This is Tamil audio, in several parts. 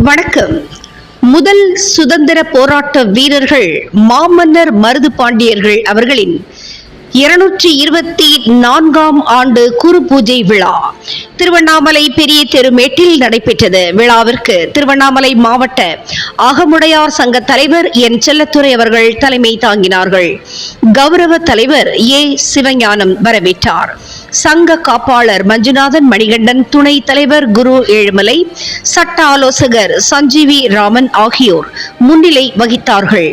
வணக்கம். முதல் சுதந்திர போராட்ட வீரர்கள் மாமன்னர் மருது பாண்டியர்கள் அவர்களின் 224ஆம் ஆண்டு குரு பூஜை விழா திருவண்ணாமலை பெரிய தெருமேட்டில் நடைபெற்றது. விழாவிற்கு திருவண்ணாமலை மாவட்ட அகமுடையார் சங்க தலைவர் என் செல்லத்துறை அவர்கள் தலைமை தாங்கினார்கள். கௌரவ தலைவர் ஏ சிவஞானம் வரவேற்றார். சங்க காப்பாளர் மஞ்சுநாதன் மணிகண்டன், துணை தலைவர் குரு ஏழுமலை, சட்ட ஆலோசகர் சஞ்சீவி ராமன் ஆகியோர் முன்னிலை வகித்தார்கள்.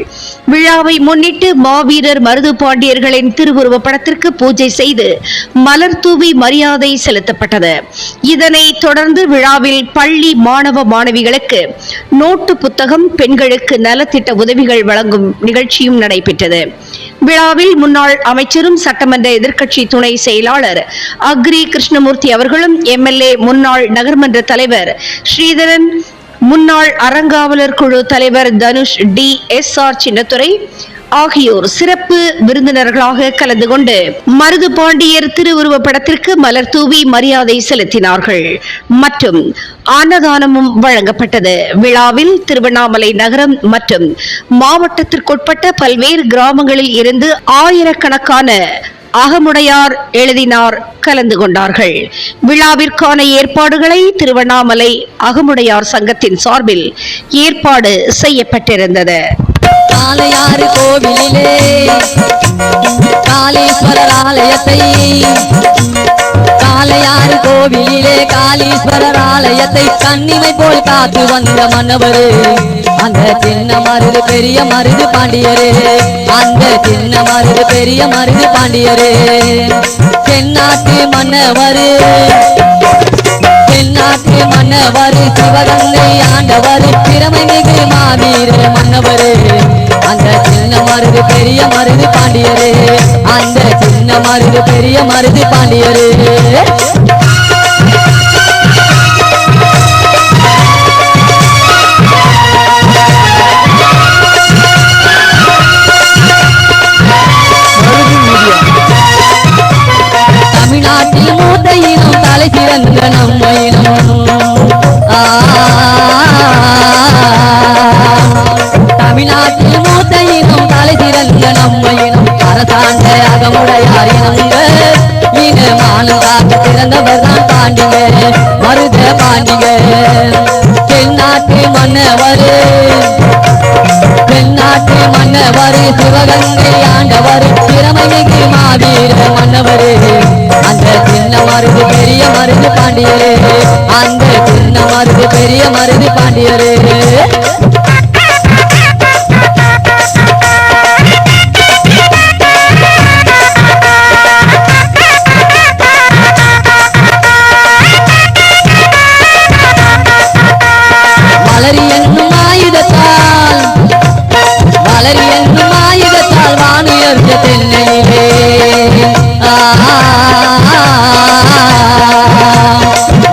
விழாவை முன்னிட்டு மாவீரர் மருது பாண்டியர்களின் திருவுருவ படத்திற்கு பூஜை செய்து மலர் தூவி மரியாதை செலுத்தப்பட்டது. இதனைத் தொடர்ந்து விழாவில் பள்ளி மாணவ மாணவிகளுக்கு நோட்டு புத்தகம், பெண்களுக்கு நலத்திட்ட உதவிகள் வழங்கும் நிகழ்ச்சியும் நடைபெற்றது. விழாவில் முன்னாள் அமைச்சரும் சட்டமன்ற எதிர்க்கட்சி துணை செயலாளர் அக்ரி கிருஷ்ணமூர்த்தி அவர்களும், எம்எல்ஏ முன்னாள் நகர்மன்ற தலைவர் ஸ்ரீதரன், முன்னாள் அறங்காவலர் குழு தலைவர் தனுஷ், DSR சின்னத்துரை ஆகியோர் சிறப்பு விருந்தினர்களாக கலந்து கொண்டு மருது பாண்டியர் திருவுருவ படத்திற்கு மலர் தூவி மரியாதை செலுத்தினார்கள் மற்றும் அன்னதானமும் வழங்கப்பட்டது. விழாவில் திருவண்ணாமலை நகரம் மற்றும் மாவட்டத்திற்குட்பட்ட பல்வேறு கிராமங்களில் இருந்து ஆயிரக்கணக்கான அகமுடையார் எழுதினார் கலந்து கொண்டார்கள். விழாவிற்கான ஏற்பாடுகளை திருவண்ணாமலை அகமுடையார் சங்கத்தின் சார்பில் ஏற்பாடு செய்யப்பட்டிருந்தது. காளையாறு கோவிலிலே காளீஸ்வரர் ஆலயத்தை, காளையாறு கோவிலிலே காளீஸ்வரர் ஆலயத்தை கண்ணிமை போல் காத்து வந்த மன்னவரே, அந்த சின்ன மருது பெரிய மருது பாண்டியரே, அந்த சின்ன மருது பெரிய மருது பாண்டியரே, தென்னாட்டு மன்னவரே, தென்னாட்டு மன்னவர் சிவகங்கை ஆண்டவர் திறமை மிகு மாவீர மன்னவரே, அந்த சின்ன மருது பெரிய மருது பாண்டியரே, அந்த சின்ன மருது பெரிய மருது பாண்டியரே. தமிழ்நாட்டில் மூத்த இனம் தலை சிறந்த நம்ம இனம், தமிழ்நாட்டில் மூத்த இனம் தலை சிறந்த நம்ம இனம், அரசாண்ட அகமுடையார் இனங்க இனமானம் காக்க சிறந்தவர் தான் பாண்டிங்க மருத பாண்டிங்க. தென்னாட்டு மன்னவர், தென்னாட்டு மன்னவர் சிவகங்கை ஆண்டவர் திறமை மிகு மாவீர மன்னவரே, அந்த சின்ன மருது பெரிய மருது பாண்டியரே, அந்த சின்ன மருது பெரிய மருது பாண்டியரே. வளரி என்னும் ஆயுதத்தால், வளரி என்னும் ஆயுதத்தால் வானுயர்ந்த தென்னையிலே,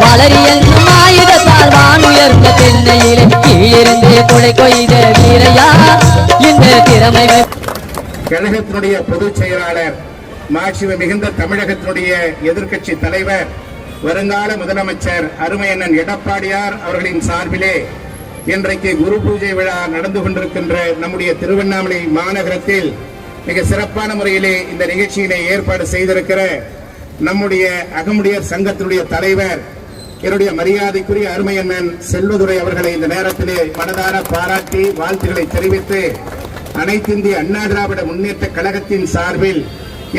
வளரி என்னும் ஆயுதத்தால் வானுயர்ந்த தென்னையிலே கீழிருந்து கொடை கொய்த வீரையா இந்த திறமைகள். கழகத்தினுடைய பொதுச் செயலாளர், மாட்சிமை மிகுந்த தமிழகத்தினுடைய எதிர்க்கட்சி தலைவர், வருங்கால முதலமைச்சர் அருமையண்ணன் எடப்பாடியார் அவர்களின் சார்பிலே இன்றைக்கு குரு பூஜை விழா நடந்து கொண்டிருக்கின்ற நம்முடைய திருவண்ணாமலை மாநகரத்தில் மிக சிறப்பான முறையிலே இந்த நிகழ்ச்சியினை ஏற்பாடு செய்திருக்கிற நம்முடைய அகமுடையார் சங்கத்தினுடைய தலைவர், என்னுடைய மரியாதைக்குரிய அருமையண்ணன் செல்வதுரை அவர்களை இந்த நேரத்திலே மனதார பாராட்டி வாழ்த்துக்களை தெரிவித்து, அனைத்து இந்திய அண்ணா திராவிட முன்னேற்ற கழகத்தின் சார்பில்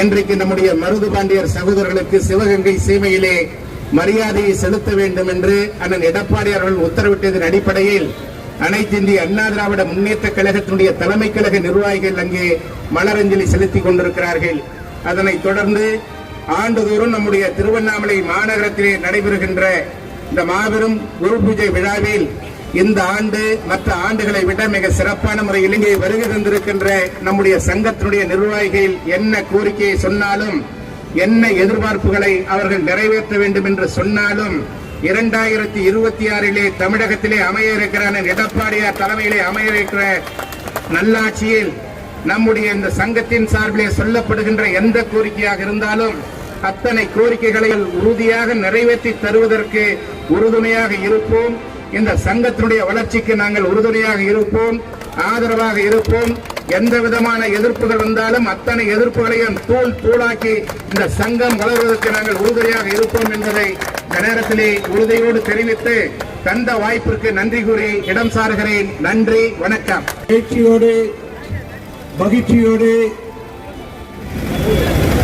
இன்றைக்கு நம்முடைய மருது பாண்டியர் சகோதரர்களுக்கு சிவகங்கை சீமையிலே மரியாதையை செலுத்த வேண்டும் என்று அண்ணன் எடப்பாடியார் அவர்கள் உத்தரவிட்டதன் அடிப்படையில் அனைத்து இந்திய அண்ணா திராவிட முன்னேற்ற கழகத்தினுடைய தலைமை கழக நிர்வாகிகள் அங்கே மலரஞ்சலி செலுத்திக் கொண்டிருக்கிறார்கள். அதனைத் தொடர்ந்து ஆண்டுதோறும் நம்முடைய திருவண்ணாமலை மாநகரத்திலே நடைபெறுகின்ற இந்த மாபெரும் குரு பூஜை விழாவில் இந்த ஆண்டு மற்ற ஆண்டுகளை விட மிக சிறப்பான முறையில் இங்கே வருகை தந்திருக்கின்ற நம்முடைய சங்கத்தினுடைய நிர்வாகிகள் என்ன கோரிக்கையை சொன்னாலும், என்ன எதிர்பார்ப்புகளை அவர்கள் நிறைவேற்ற வேண்டும் என்று சொன்னாலும், 2026 தமிழகத்திலே அமைய இருக்கிற எடப்பாடியார் தலைமையிலே அமைய இருக்கிற நல்லாட்சியில் நம்முடைய இந்த சங்கத்தின் சார்பிலே சொல்லப்படுகின்ற எந்த கோரிக்கையாக இருந்தாலும் அத்தனை கோரிக்கைகளை உறுதியாக நிறைவேற்றி தருவதற்கு உறுதுணையாக இருப்போம். இந்த சங்கத்தினுடைய வளர்ச்சிக்கு நாங்கள் உறுதுணையாக இருப்போம், ஆதரவாக இருப்போம். எந்த விதமான எதிர்ப்புகள் வந்தாலும் அத்தனை எதிர்ப்புகளையும் தூள் தூளாக்கி இந்த சங்கம் வளர்வதற்கு நாங்கள் உறுதுணையாக இருப்போம் என்பதை இந்த நேரத்திலே உறுதியோடு தெரிவித்து தந்த வாய்ப்பிற்கு நன்றி கூறி இடம் சாருகிறேன். நன்றி, வணக்கம். மகிழ்ச்சியோடு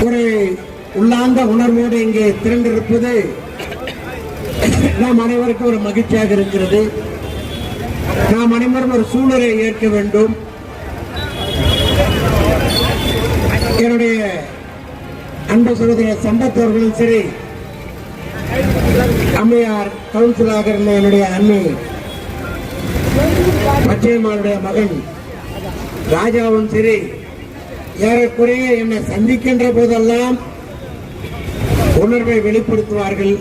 ஒரு உள்ளார்ந்த உணர்வோடு இங்கே திரண்டிருப்பது நாம் அனைவருக்கும் ஒரு மகிழ்ச்சியாக இருக்கிறது. நாம் அனைவரும் ஒரு சூழலை ஏற்க வேண்டும். என்னுடைய அன்பு சகோதரி சம்பத் அவர்களும் சரி, அம்மையார் கவுன்சிலாக இருந்த என்னுடைய அண்ணி பச்சையம்மாளுடைய மகன் ராஜாவும் சரி, ஏறக்குறைய என்னை சந்திக்கின்ற போதெல்லாம் உணர்வை வெளிப்படுத்துவார்கள்.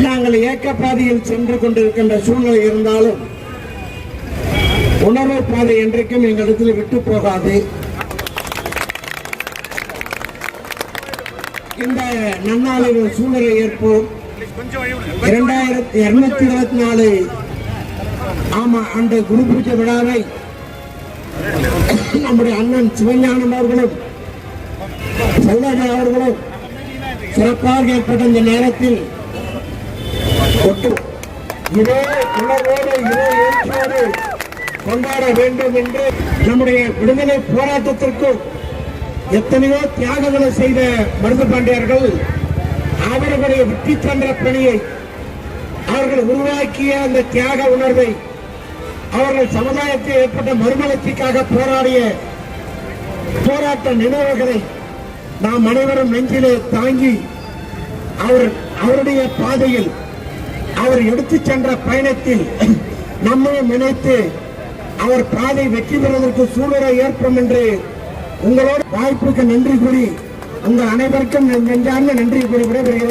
நாங்கள் இயக்க பாதையில் சென்று கொண்டிருக்கின்ற சூழ்நிலை இருந்தாலும் உணர்வு பாதை என்றைக்கும் எங்களிடத்தில் விட்டு போகாது. இந்த நன்னாளில் ஒரு சூழ்நிலை ஏற்போம். 2224 ஆண்டு குரு பூஜை விழாவை நம்முடைய அண்ணன் சிவஞானம் அவர்களும் சௌலஜா அவர்களும் சிறப்பாக ஏற்பட்ட இந்த நேரத்தில் இதே உணர்வோடு இதே எழுச்சியோடு கொண்டாட வேண்டும் என்று நம்முடைய விடுதலை போராட்டத்திற்கும் எத்தனையோ தியாகங்களை செய்த மருது பாண்டியர்கள் அவர்களுடைய வெற்றி சென்ற பணியை அவர்கள் உருவாக்கிய அந்த தியாக உணர்வை அவர்கள் சமுதாயத்தில் ஏற்பட்ட மறுமலர்ச்சிக்காக போராடிய போராட்ட நினைவுகளை நாம் அனைவரும் நெஞ்சிலே தாங்கி அவருடைய பாதையில் அவர் எடுத்துச் சென்ற பயணத்தில் நம்மையும் நினைத்து அவர் பாதை வெற்றி பெறுவதற்கு சூழலை ஏற்படும் என்று உங்களோட வாய்ப்புக்கு நன்றி கூறி உங்கள் அனைவருக்கும் நெஞ்சார்ந்த நன்றி கூறி விடைபெறுகிறேன்.